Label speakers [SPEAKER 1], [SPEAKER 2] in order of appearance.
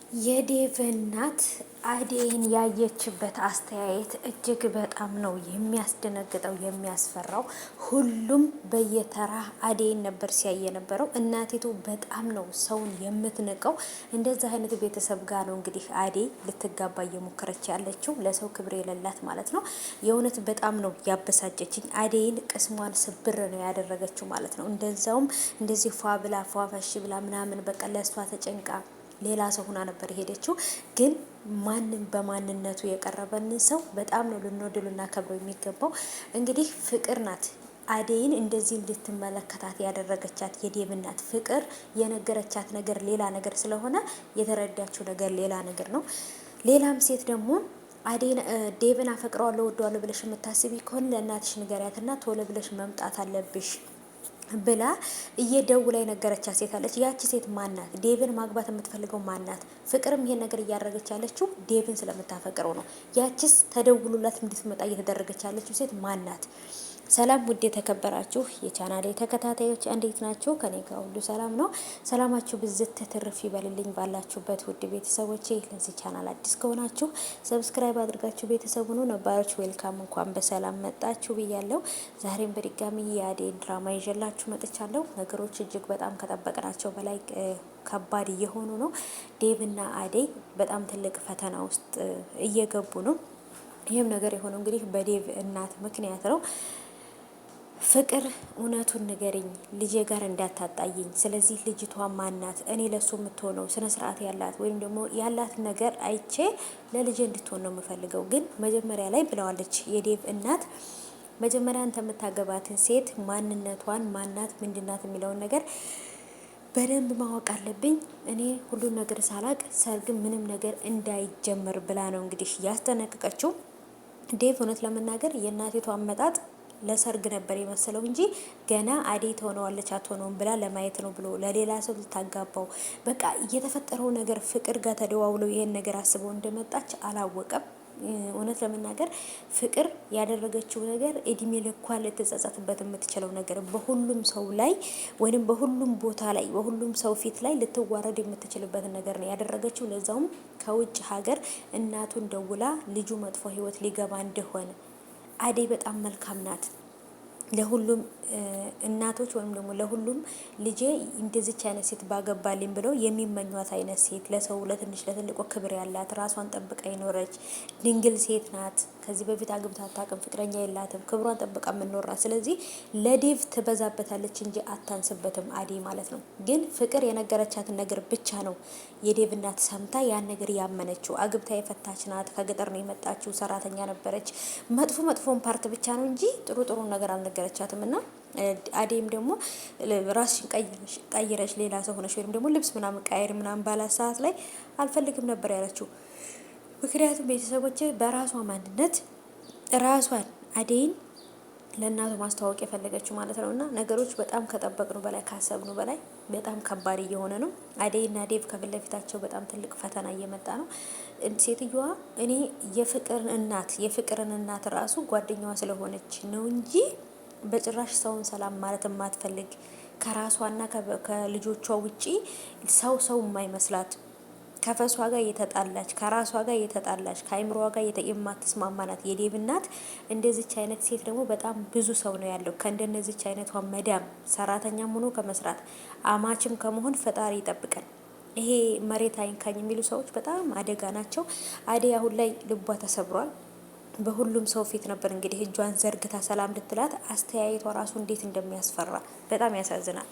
[SPEAKER 1] የዴቭ እናት አዴይን ያየችበት አስተያየት እጅግ በጣም ነው የሚያስደነግጠው የሚያስፈራው። ሁሉም በየተራ አዴይን ነበር ሲያየ የነበረው። እናቲቱ በጣም ነው ሰውን የምትንቀው። እንደዚህ አይነት ቤተሰብ ጋር ነው እንግዲህ አዴይ ልትጋባ እየሞከረች ያለችው፣ ለሰው ክብር የሌላት ማለት ነው። የእውነት በጣም ነው ያበሳጨችኝ። አዴይን ቅስሟን ስብር ነው ያደረገችው ማለት ነው። እንደዛውም እንደዚህ ፏ ብላ ፏፈሽ ብላ ምናምን በቃ ለእሷ ተጨንቃ ሌላ ሰው ሆና ነበር የሄደችው። ግን ማንም በማንነቱ የቀረበንን ሰው በጣም ነው ልንወድ ልናከብረው የሚገባው። እንግዲህ ፍቅር ናት አዴይን እንደዚህ እንድትመለከታት ያደረገቻት። የዴቭ እናት ፍቅር የነገረቻት ነገር ሌላ ነገር ስለሆነ የተረዳችው ነገር ሌላ ነገር ነው። ሌላም ሴት ደግሞ አዴን ዴቭን አፈቅረዋለሁ ወደዋለሁ ብለሽ የምታስቢ ከሆነ ለእናትሽ ንገሪያትና ቶሎ ብለሽ መምጣት አለብሽ ብላ እየደውላ የነገረቻት ሴት አለች። ያቺ ሴት ማናት? ዴቭን ማግባት የምትፈልገው ማናት? ፍቅርም ይሄን ነገር እያደረገች ያለችው ዴቭን ስለምታፈቅረው ነው። ያቺስ ተደውሉላት እንድትመጣ እየተደረገች ያለችው ሴት ማናት? ሰላም ውድ የተከበራችሁ የቻናሌ ተከታታዮች እንዴት ናችሁ? ከኔ ጋር ሁሉ ሰላም ነው። ሰላማችሁ ብዝት ትርፍ ይበልልኝ ባላችሁበት ውድ ቤተሰቦቼ። ለዚህ ቻናል አዲስ ከሆናችሁ ሰብስክራይብ አድርጋችሁ ቤተሰቡ ነው። ነባሮች ዌልካም፣ እንኳን በሰላም መጣችሁ ብያለሁ። ዛሬም በድጋሚ የአዴይን ድራማ ይዤላችሁ መጥቻለሁ። ነገሮች እጅግ በጣም ከጠበቅናቸው በላይ ከባድ እየሆኑ ነው። ዴቭና አዴይ በጣም ትልቅ ፈተና ውስጥ እየገቡ ነው። ይህም ነገር የሆነው እንግዲህ በዴቭ እናት ምክንያት ነው። ፍቅር እውነቱን ንገሪኝ፣ ልጄ ጋር እንዳታጣይኝ። ስለዚህ ልጅቷ ማናት? እኔ ለሱ የምትሆነው ስነ ስርዓት ያላት ወይም ደግሞ ያላት ነገር አይቼ ለልጄ እንድትሆን ነው የምፈልገው። ግን መጀመሪያ ላይ ብለዋለች የዴቭ እናት፣ መጀመሪያ አንተ የምታገባትን ሴት ማንነቷን ማናት ምንድናት የሚለውን ነገር በደንብ ማወቅ አለብኝ። እኔ ሁሉን ነገር ሳላቅ ሰርግ ምንም ነገር እንዳይጀመር ብላ ነው እንግዲህ ያስጠነቀቀችው። ዴቭ እውነት ለመናገር የእናቲቱ አመጣጥ ለሰርግ ነበር የመሰለው እንጂ ገና አዴይ ትሆነዋለች አትሆነውም ብላ ለማየት ነው ብሎ ለሌላ ሰው ልታጋባው በቃ እየተፈጠረው ነገር ፍቅር ጋር ተደዋውለው ይሄን ነገር አስበው እንደመጣች አላወቀም። እውነት ለመናገር ፍቅር ያደረገችው ነገር እድሜ ልኳን ልትጸጸትበት የምትችለው ነገር፣ በሁሉም ሰው ላይ ወይም በሁሉም ቦታ ላይ በሁሉም ሰው ፊት ላይ ልትዋረድ የምትችልበትን ነገር ነው ያደረገችው። ለዛውም ከውጭ ሀገር እናቱን ደውላ ልጁ መጥፎ ህይወት ሊገባ እንደሆነ። አዴይ በጣም መልካም ናት። ለሁሉም እናቶች ወይም ደግሞ ለሁሉም ልጄ እንደዚች አይነት ሴት ባገባልኝ ብለው የሚመኟት አይነት ሴት፣ ለሰው ለትንሽ ለትልቁ ክብር ያላት፣ ራሷን ጠብቃ የኖረች ድንግል ሴት ናት። ከዚህ በፊት አግብታ አታውቅም፣ ፍቅረኛ የላትም፣ ክብሯን ጠብቃ የምኖራት። ስለዚህ ለዴቭ ትበዛበታለች እንጂ አታንስበትም አዴይ ማለት ነው። ግን ፍቅር የነገረቻትን ነገር ብቻ ነው የዴቭ እናት ሰምታ ያን ነገር ያመነችው። አግብታ የፈታች ናት፣ ከገጠር ነው የመጣችው፣ ሰራተኛ ነበረች። መጥፎን ፓርት ብቻ ነው እንጂ ጥሩ ነገር አልነገረቻትም። እና አዴይም ደግሞ ራስሽን ቀይረሽ ሌላ ሰው ሆነሽ ወይም ደግሞ ልብስ ምናምን ቀይር ምናምን ባላት ሰዓት ላይ አልፈልግም ነበር ያለችው። ምክንያቱም ቤተሰቦች በራሷ ማንነት ራሷን አዴይን ለእናቱ ማስተዋወቅ የፈለገችው ማለት ነው። እና ነገሮች በጣም ከጠበቅነው በላይ ካሰብነው በላይ በጣም ከባድ እየሆነ ነው። አዴይና ዴቭ ከፊት ለፊታቸው በጣም ትልቅ ፈተና እየመጣ ነው። ሴትዮዋ እኔ የፍቅርን እናት ራሱ ጓደኛዋ ስለሆነች ነው እንጂ በጭራሽ ሰውን ሰላም ማለት የማትፈልግ ከራሷና ከልጆቿ ውጪ ሰው የማይመስላት ከፈሷ ጋር የተጣላች ከራሷ ጋር የተጣላች ከአይምሮዋ ጋር የማትስማማ ናት የዴቭ እናት። እንደዚች አይነት ሴት ደግሞ በጣም ብዙ ሰው ነው ያለው። ከእንደነዚች አይነቷ መዳም ሰራተኛም ሆኖ ከመስራት አማችም ከመሆን ፈጣሪ ይጠብቀን። ይሄ መሬት አይንካኝ የሚሉ ሰዎች በጣም አደጋ ናቸው። አዴይ አሁን ላይ ልቧ ተሰብሯል። በሁሉም ሰው ፊት ነበር እንግዲህ እጇን ዘርግታ ሰላም ልትላት። አስተያየቷ ራሱ እንዴት እንደሚያስፈራ በጣም ያሳዝናል።